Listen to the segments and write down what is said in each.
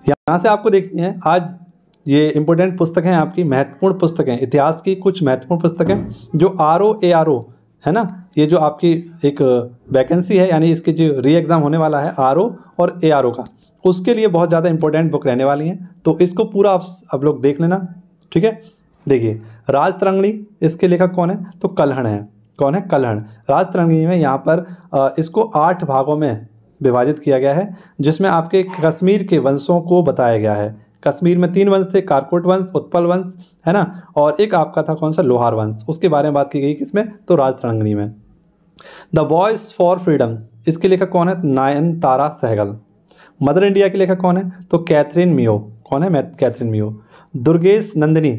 यहाँ से आपको देखनी है आज ये इंपॉर्टेंट पुस्तकें हैं आपकी, महत्वपूर्ण पुस्तकें, इतिहास की कुछ महत्वपूर्ण पुस्तकें जो RO ARO है ना, ये जो आपकी एक वैकेंसी है यानी इसके जो री एग्ज़ाम होने वाला है RO और ARO का, उसके लिए बहुत ज़्यादा इंपॉर्टेंट बुक रहने वाली हैं। तो इसको पूरा आप लोग देख लेना, ठीक है। देखिए राजतरंगिणी, इसके लेखक कौन है? तो कल्हण है। कौन है? कल्हण। राजतरंगिणी में यहाँ पर इसको 8 भागों में विभाजित किया गया है, जिसमें आपके कश्मीर के वंशों को बताया गया है। कश्मीर में 3 वंश थे, कारकोट वंश, उत्पल वंश, है ना, और एक आपका था कौन सा? लोहार वंश। उसके बारे में बात की गई किसमें? तो राजतरंगिणी में। द वॉइस फॉर फ्रीडम, इसके लेखक कौन है? नयनतारा सहगल। मदर इंडिया के लेखक कौन है? तो कैथरीन मियो। कौन है? कैथरीन मियो। दुर्गेश नंदिनी,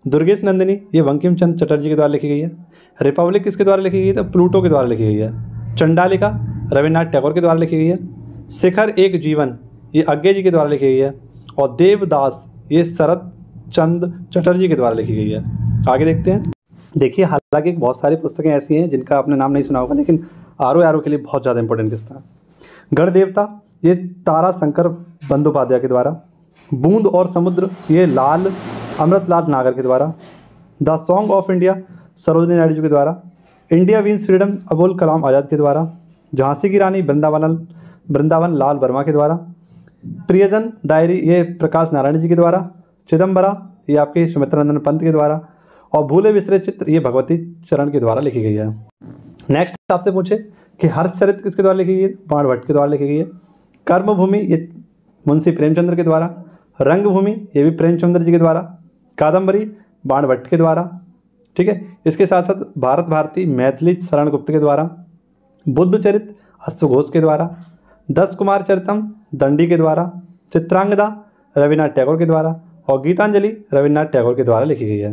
दुर्गेश नंदिनी ये बंकिम चंद्र चटर्जी के द्वारा लिखी गई है। रिपब्लिक किसके द्वारा लिखी गई है? तो प्लूटो के द्वारा लिखी गई है। चंडालिका रविन्द्रनाथ टैगोर के द्वारा लिखी गई है। शिखर एक जीवन ये अज्ञे जी के द्वारा लिखी गई है। और देवदास ये शरद चंद्र चटर्जी के द्वारा लिखी गई है। आगे देखते हैं। देखिए हालांकि बहुत सारी पुस्तकें ऐसी हैं जिनका आपने नाम नहीं सुना होगा, लेकिन RO के लिए बहुत ज़्यादा इंपॉर्टेंट किस्सा है। गणदेवता ये तारा शंकर बंदोपाध्याय के द्वारा। बूंद और समुद्र ये अमृतलाल नागर के द्वारा। The song of India Sarojini Naidu ji के द्वारा। India wins freedom Abul Kalam Azad के द्वारा। झांसी की रानी वृंदावन लाल वर्मा के द्वारा। प्रियजन डायरी ये प्रकाश नारायण जी के द्वारा। चिदम्बरा ये आपके सुमित्रानंदन पंत के द्वारा। और भूले बिसरे चित्र ये भगवती चरण के द्वारा लिखी गई है। नेक्स्ट आपसे पूछे कि हर्षचरित किसके द्वारा लिखी गई है? बाणभट्ट के द्वारा लिखी गई है। कर्मभूमि ये मुंशी प्रेमचंद्र के द्वारा। रंगभूमि ये भी प्रेमचंद्र जी के द्वारा। कादम्बरी बाणभट्ट के द्वारा, ठीक है। इसके साथ साथ भारत भारती मैथिली शरण गुप्त के द्वारा। बुद्धचरित अश्वघोष के द्वारा। 10 कुमार चरितम दंडी के द्वारा। चित्रांगदा रविन्द्रनाथ टैगोर के द्वारा। और गीतांजलि रविन्द्रनाथ टैगोर के द्वारा लिखी गई है।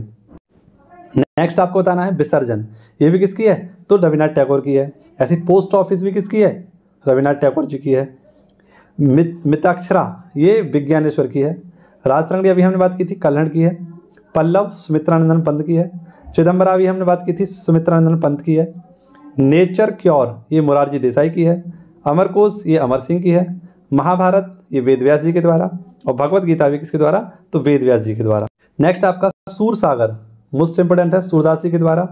नेक्स्ट आपको बताना है विसर्जन, ये भी किसकी है? तो रविन्द्रनाथ टैगोर की है। ऐसी पोस्ट ऑफिस भी किसकी है? रविन्द्रनाथ टैगोर जी की है। मिताक्षरा ये विज्ञानेश्वर की है। राजतरंगिणी अभी हमने बात की थी, कल्हण की है। पल्लव सुमित्रानंदन पंत की है। चिदम्बरा अभी हमने बात की थी, सुमित्रानंदन पंत की है। नेचर क्योर ये मोरारजी देसाई की है। अमरकोश ये अमर सिंह की है। महाभारत ये वेद व्यास जी के द्वारा। और भगवत गीता भी किसके द्वारा? तो वेद व्यास जी के द्वारा। नेक्स्ट आपका सूरसागर मोस्ट इंपोर्टेंट है, सूरदास जी के द्वारा।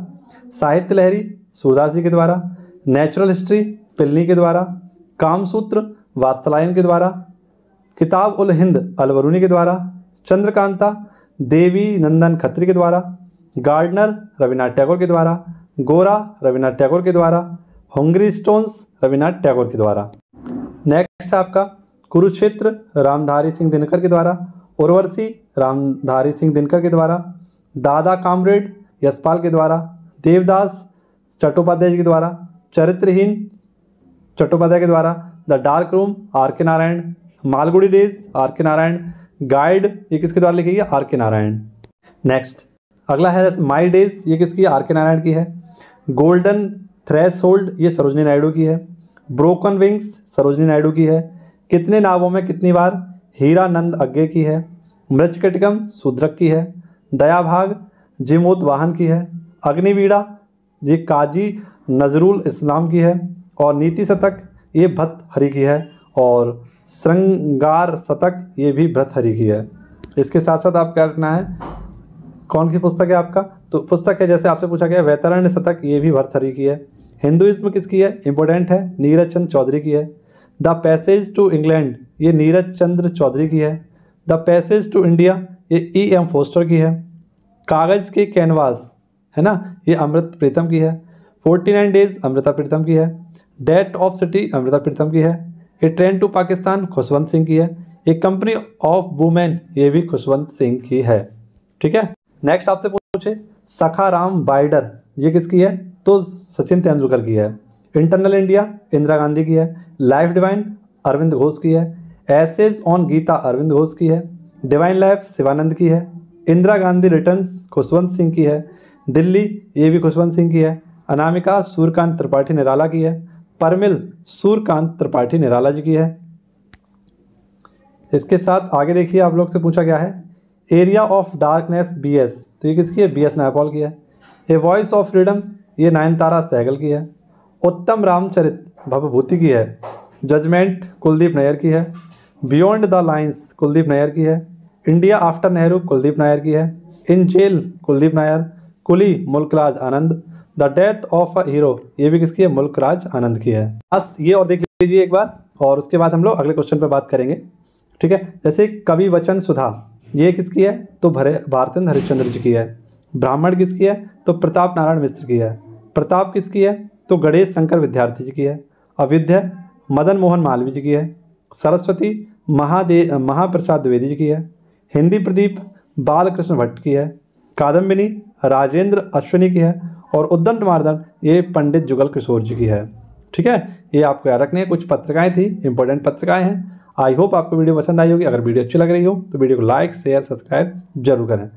साहित्य लहरी सूरदास जी के द्वारा। नेचुरल हिस्ट्री पिलनी के द्वारा। कामसूत्र वात्स्यायन के द्वारा। किताब उल हिंद अलबरूनी के द्वारा। चंद्रकांता देवी नंदन खत्री के द्वारा। गार्डनर रविन्द्रनाथ टैगोर के द्वारा। गोरा रविन्द्रनाथ टैगोर के द्वारा। हंगरी स्टोन्स रविन्द्रनाथ टैगोर के द्वारा। नेक्स्ट आपका कुरुक्षेत्र रामधारी सिंह दिनकर के द्वारा। उर्वशी रामधारी सिंह दिनकर के द्वारा। दादा कामरेड यशपाल के द्वारा। देवदास चट्टोपाध्याय जी के द्वारा। चरित्रहीन चट्टोपाध्याय के द्वारा। The dark room RK Narayan. Malgudi days RK Narayan. Guide ये किसके द्वारा लिखी है? RK नारायण। नेक्स्ट अगला है माई डेज, ये किसकी है? RK नारायण की है। गोल्डन थ्रेशोल्ड ये सरोजिनी नायडू की है। ब्रोकन विंग्स सरोजिनी नायडू की है। कितने नावों में कितनी बार हीरानंद अज्ञे की है। मृच्छकटिकम शूद्रक की है। दयाभाग जिमोत वाहन की है। अग्निवीणा ये काजी नजरुल इस्लाम की है। और नीति शतक ये भर्तृहरि की है। और श्रृंगार शतक ये भी भर्तृहरि की है। इसके साथ साथ आप क्या रखना है, कौन सी पुस्तक है आपका? तो पुस्तक है जैसे आपसे पूछा गया वैतरण्य शतक ये भी भर्तृहरि की है। हिंदुइज्म किसकी है? इंपॉर्टेंट है, नीरज चंद्र चौधरी की है। द पैसेज टू इंग्लैंड ये नीरज चंद्र चौधरी की है। द पैसेज टू इंडिया ये E.M. फोस्टर की है। कागज़ के कैनवास है ना, ये अमृत प्रीतम की है। 49 डेज अमृता प्रीतम की है। Date of city Amrita Pritam की है। ए ट्रेन टू पाकिस्तान खुशवंत सिंह की है। एक कंपनी ऑफ वुमेन ये भी खुशवंत सिंह की है, ठीक है। नेक्स्ट आपसे पूछे सखाराम बाइडर ये किसकी है? तो सचिन तेंदुलकर की है। इंटरनल इंडिया इंदिरा गांधी की है। लाइफ डिवाइन अरविंद घोष की है। एसेज ऑन गीता अरविंद घोष की है। डिवाइन लाइफ शिवानंद की है। इंदिरा गांधी रिटर्न्स खुशवंत सिंह की है। दिल्ली ये भी खुशवंत सिंह की है। अनामिका सूर्यकांत त्रिपाठी निराला की है। परमिल सूर्यकांत त्रिपाठी निराला जी की है। इसके साथ आगे देखिए आप लोग से पूछा गया है एरिया ऑफ डार्कनेस BS, तो ये किसकी है? BS नायपॉल की है। ए वॉइस ऑफ फ्रीडम ये नयनतारा सहगल की है। उत्तम रामचरित भवभूति की है। जजमेंट कुलदीप नैयर की है। Beyond the lines Kuldip Nayar की है। इंडिया आफ्टर नेहरू कुलदीप नायर की है। In jail Kuldip Nayar. Coolie Mulk Raj Anand. The death of a hero ये भी किसकी है? मुल्कराज आनंद की है। बस ये और देख लीजिए एक बार, और उसके बाद हम लोग अगले क्वेश्चन पर बात करेंगे। ठीक है, जैसे कवि वचन सुधा ये किसकी है? तो भारतेंद्र हरिश्चंद्र जी की है। ब्राह्मण किसकी है? तो प्रताप नारायण मिश्र की है। प्रताप किसकी है? तो गणेश शंकर विद्यार्थी जी की है। अविद्या मदन मोहन मालवीय जी की है। सरस्वती महाप्रसाद द्विवेदी जी की है। हिंदी प्रदीप बालकृष्ण भट्ट की है। कादम्बिनी राजेंद्र अश्विनी की है। और उद्दंड मार्दंड ये पंडित जुगल किशोर जी की है। ठीक है, ये आपको याद रखनी है। कुछ पत्रिकाएं थी, इंपॉर्टेंट पत्रिकाएं हैं। आई होप आपको वीडियो पसंद आई होगी। अगर वीडियो अच्छी लग रही हो तो वीडियो को लाइक शेयर सब्सक्राइब जरूर करें।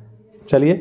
चलिए